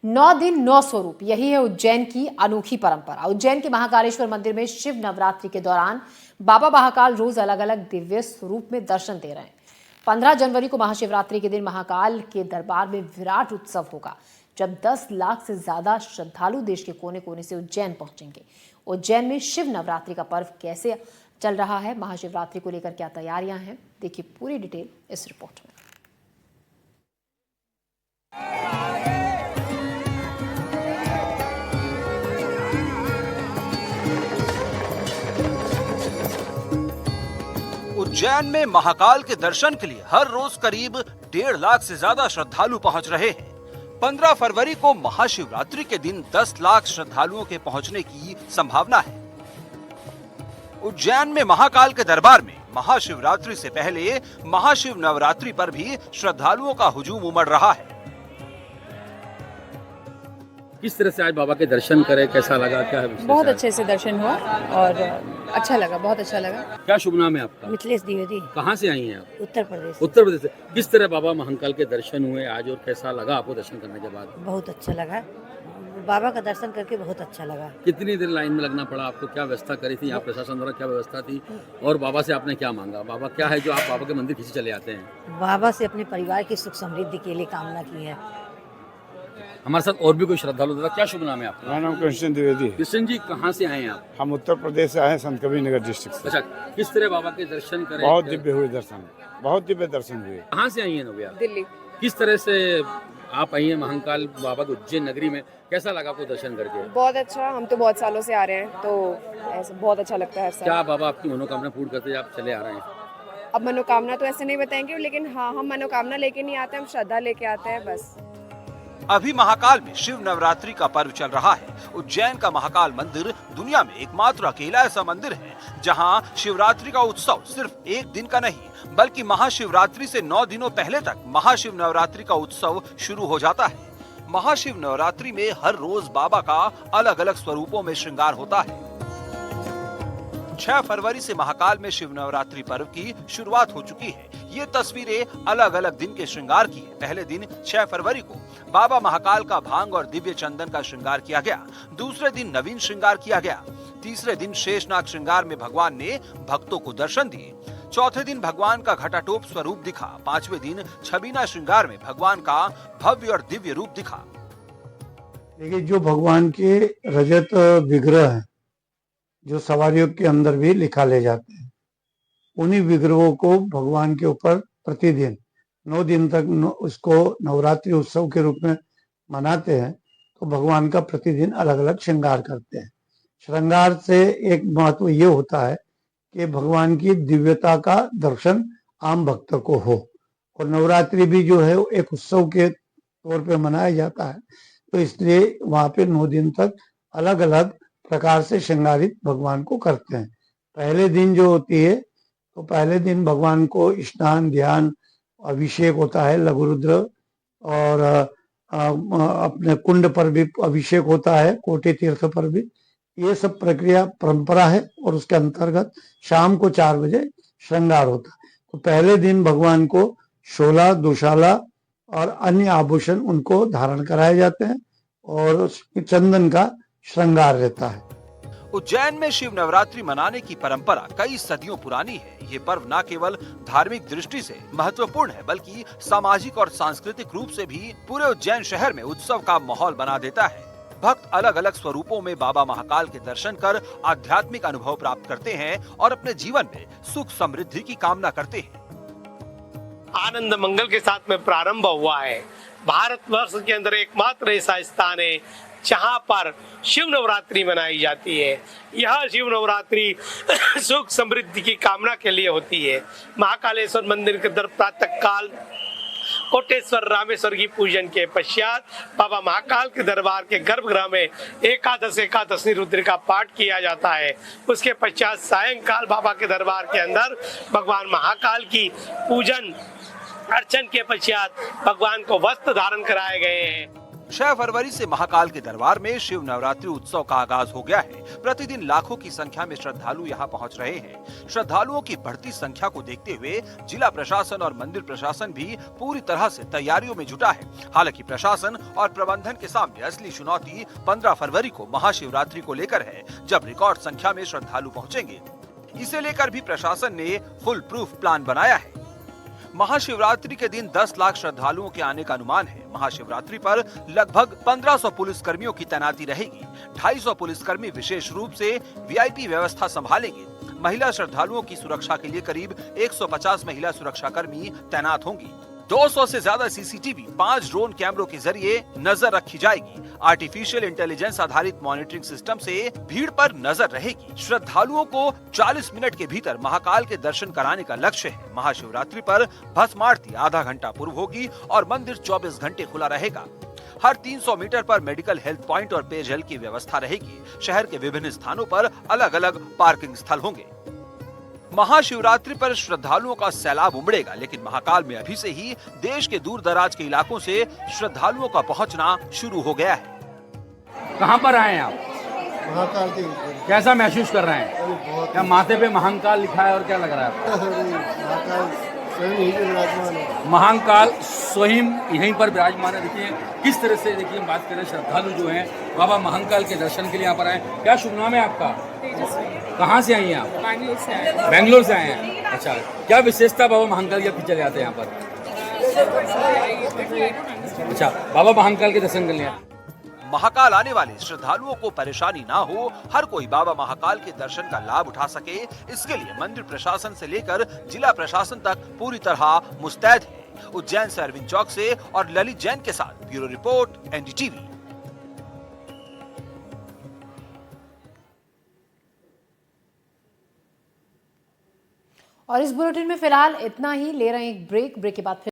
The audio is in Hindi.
9 दिन 9 स्वरूप, यही है उज्जैन की अनोखी परंपरा। उज्जैन के महाकालेश्वर मंदिर में शिव नवरात्रि के दौरान बाबा महाकाल रोज अलग अलग दिव्य स्वरूप में दर्शन दे रहे हैं। 15 जनवरी को महाशिवरात्रि के दिन महाकाल के दरबार में विराट उत्सव होगा, जब 10 लाख से ज्यादा श्रद्धालु देश के कोने कोने से उज्जैन पहुंचेंगे। उज्जैन में शिव नवरात्रि का पर्व कैसे चल रहा है, महाशिवरात्रि को लेकर क्या तैयारियां हैं, देखिए पूरी डिटेल इस रिपोर्ट में। उज्जैन में महाकाल के दर्शन के लिए हर रोज करीब 1.5 लाख से ज्यादा श्रद्धालु पहुंच रहे हैं। 15 फरवरी को महाशिवरात्रि के दिन 10 लाख श्रद्धालुओं के पहुंचने की संभावना है। उज्जैन में महाकाल के दरबार में महाशिवरात्रि से पहले महाशिव नवरात्रि पर भी श्रद्धालुओं का हुजूम उमड़ रहा है। किस तरह से आज बाबा के दर्शन करें, कैसा लगा, क्या है? बहुत अच्छे से दर्शन हुआ और अच्छा लगा, बहुत अच्छा लगा। क्या शुभ नाम है आपका? मिथिलेश द्विवेदी। कहाँ से आई हैं आप? उत्तर प्रदेश। उत्तर प्रदेश से। किस तरह बाबा महाकाल के दर्शन हुए आज और कैसा लगा आपको दर्शन करने के बाद? बहुत अच्छा लगा, बाबा का दर्शन करके बहुत अच्छा लगा। कितनी देर लाइन में लगना पड़ा आपको? क्या व्यवस्था करी थी यहाँ प्रशासन द्वारा, क्या व्यवस्था थी और बाबा से आपने क्या मांगा? बाबा क्या है जो आप बाबा के मंदिर खींचे चले आते हैं? बाबा से अपने परिवार की सुख समृद्धि के लिए कामना की है। हमारे साथ और भी कोई श्रद्धालु था। क्या शुभ नाम है आपका? मेरा नाम कृष्ण द्विवेदी। कृष्ण जी, कहाँ से आए हैं आप? हम उत्तर प्रदेश से आए हैं, संत कबीर नगर डिस्ट्रिक्ट से। अच्छा, किस तरह बाबा के दर्शन करें? बहुत दिव्य हुए दर्शन, बहुत दिव्य दर्शन हुए। कहाँ से आई हैं नव्या? दिल्ली। किस तरह से आप आई हैं महाकाल बाबा के उज्जैन नगरी में, कैसा लगा आपको दर्शन करके? बहुत अच्छा, हम तो बहुत सालों से आ रहे हैं तो ऐसा बहुत अच्छा लगता है। क्या बाबा आपकी मनोकामना पूर्ण करते आप चले आ रहे हैं? अब मनोकामना तो ऐसे नहीं बताएंगे, लेकिन हाँ, हम मनोकामना लेके नहीं आते, हम श्रद्धा लेके आते हैं बस। अभी महाकाल में शिव नवरात्रि का पर्व चल रहा है। उज्जैन का महाकाल मंदिर दुनिया में एकमात्र अकेला ऐसा मंदिर है जहां शिवरात्रि का उत्सव सिर्फ एक दिन का नहीं, बल्कि महाशिवरात्रि से 9 दिनों पहले तक महाशिव नवरात्रि का उत्सव शुरू हो जाता है। महाशिव नवरात्रि में हर रोज बाबा का अलग अलग स्वरूपों में श्रृंगार होता है। 6 फरवरी से महाकाल में शिव नवरात्रि पर्व की शुरुआत हो चुकी है। ये तस्वीरें अलग अलग दिन के श्रृंगार की है। पहले दिन 6 फरवरी को बाबा महाकाल का भांग और दिव्य चंदन का श्रृंगार किया गया। दूसरे दिन नवीन श्रृंगार किया गया। तीसरे दिन शेषनाग श्रृंगार में भगवान ने भक्तों को दर्शन दिए। चौथे दिन भगवान का घटाटोप स्वरूप दिखा। 5वें दिन छबीना श्रृंगार में भगवान का भव्य और दिव्य रूप दिखा। देखिए, जो भगवान के रजत विग्रह हैं, जो सवारियों के अंदर भी लिखा ले जाते हैं, उन्हीं विग्रहों को भगवान के ऊपर प्रतिदिन 9 दिन तक उसको नवरात्रि उत्सव के रूप में मनाते हैं। तो भगवान का प्रतिदिन अलग अलग श्रृंगार करते हैं। श्रृंगार से एक महत्व ये होता है कि भगवान की दिव्यता का दर्शन आम भक्त को हो। और नवरात्रि भी जो है एक उत्सव के तौर पे मनाया जाता है, तो इसलिए वहाँ पे 9 दिन तक अलग अलग प्रकार से श्रृंगारित भगवान को करते हैं। पहले दिन जो होती है, तो पहले दिन भगवान को स्नान, ध्यान, अभिषेक होता है, लघु रुद्र, और अपने कुंड पर भी अभिषेक होता है, कोटि तीर्थ पर भी। ये सब प्रक्रिया परंपरा है और उसके अंतर्गत शाम को 4 बजे श्रृंगार होता है। तो पहले दिन भगवान को शोला, दुशाला और अन्य आभूषण उनको धारण कराए जाते हैं और चंदन का श्रृंगार रहता है। उज्जैन में शिव नवरात्रि मनाने की परंपरा कई सदियों पुरानी है। ये पर्व न केवल धार्मिक दृष्टि से महत्वपूर्ण है, बल्कि सामाजिक और सांस्कृतिक रूप से भी पूरे उज्जैन शहर में उत्सव का माहौल बना देता है। भक्त अलग अलग स्वरूपों में बाबा महाकाल के दर्शन कर आध्यात्मिक अनुभव प्राप्त करते हैं और अपने जीवन में सुख समृद्धि की कामना करते हैं। आनंद मंगल के साथ में प्रारंभ हुआ है। भारतवर्ष के अंदर एकमात्र ऐसा स्थान है जहां पर शिव नवरात्रि मनाई जाती है। यह शिव नवरात्रि सुख समृद्धि की कामना के लिए होती है। महाकालेश्वर मंदिर के अंदर प्रातः काल कोटेश्वर रामेश्वर की पूजन के पश्चात बाबा महाकाल के दरबार के गर्भगृह में एकादशी रुद्र का पाठ किया जाता है। उसके पश्चात सायंकाल बाबा के दरबार के अंदर भगवान महाकाल की पूजन अर्चन के पश्चात भगवान को वस्त्र धारण कराए गए हैं। 6 फरवरी से महाकाल के दरबार में शिव नवरात्रि उत्सव का आगाज हो गया है। प्रतिदिन लाखों की संख्या में श्रद्धालु यहां पहुंच रहे हैं। श्रद्धालुओं की बढ़ती संख्या को देखते हुए जिला प्रशासन और मंदिर प्रशासन भी पूरी तरह से तैयारियों में जुटा है। हालांकि प्रशासन और प्रबंधन के सामने असली चुनौती 15 फरवरी को महाशिवरात्रि को लेकर है, जब रिकॉर्ड संख्या में श्रद्धालु पहुंचेंगे। इसे लेकर भी प्रशासन ने फुल प्रूफ प्लान बनाया है। महाशिवरात्रि के दिन 10 लाख श्रद्धालुओं के आने का अनुमान है। महाशिवरात्रि पर लगभग 1500 पुलिस कर्मियों की तैनाती रहेगी। 250 पुलिसकर्मी विशेष रूप से वीआईपी व्यवस्था संभालेंगे। महिला श्रद्धालुओं की सुरक्षा के लिए करीब 150 महिला सुरक्षा कर्मी तैनात होंगी। 200 से ज्यादा सीसीटीवी, 5 ड्रोन कैमरों के जरिए नजर रखी जाएगी। आर्टिफिशियल इंटेलिजेंस आधारित मॉनिटरिंग सिस्टम से भीड़ पर नजर रहेगी। श्रद्धालुओं को 40 मिनट के भीतर महाकाल के दर्शन कराने का लक्ष्य है। महाशिवरात्रि पर भस्म आरती आधा घंटा पूर्व होगी और मंदिर 24 घंटे खुला रहेगा। हर 300 मीटर पर मेडिकल हेल्थ पॉइंट और पेयजल की व्यवस्था रहेगी। शहर के विभिन्न स्थानों पर अलग अलग पार्किंग स्थल होंगे। महाशिवरात्रि पर श्रद्धालुओं का सैलाब उमड़ेगा, लेकिन महाकाल में अभी से ही देश के दूर दराज के इलाकों से श्रद्धालुओं का पहुंचना शुरू हो गया है। कहाँ पर आए हैं आप? महाकाल की कैसा महसूस कर रहे हैं? क्या माथे पे महाकाल लिखा है और क्या लग रहा है आपको? महाकाल स्वयं यहीं पे विराजमान है। महाकाल स्वयं यहीं पर विराजमान है। देखिए किस तरह से, देखिए बात करें श्रद्धालु जो हैं बाबा महाकाल के दर्शन के लिए यहाँ पर आए। क्या शुभ नाम है आपका? कहाँ से आई हैं आप? बैंगलोर से आए। बेंगलोर से आए हैं। अच्छा, क्या विशेषता बाबा महाकाल की आप चले आते हैं यहाँ पर? अच्छा, बाबा महाकाल के दर्शन कर लिया। महाकाल आने वाले श्रद्धालुओं को परेशानी ना हो, हर कोई बाबा महाकाल के दर्शन का लाभ उठा सके, इसके लिए मंदिर प्रशासन से लेकर जिला प्रशासन तक पूरी तरह मुस्तैद है। उज्जैन से अरविंद चौक से और ललित जैन के साथ ब्यूरो रिपोर्ट, एनडीटीवी। और इस बुलेटिन में फिलहाल इतना ही। ले रहे हैं एक ब्रेक के बाद फिर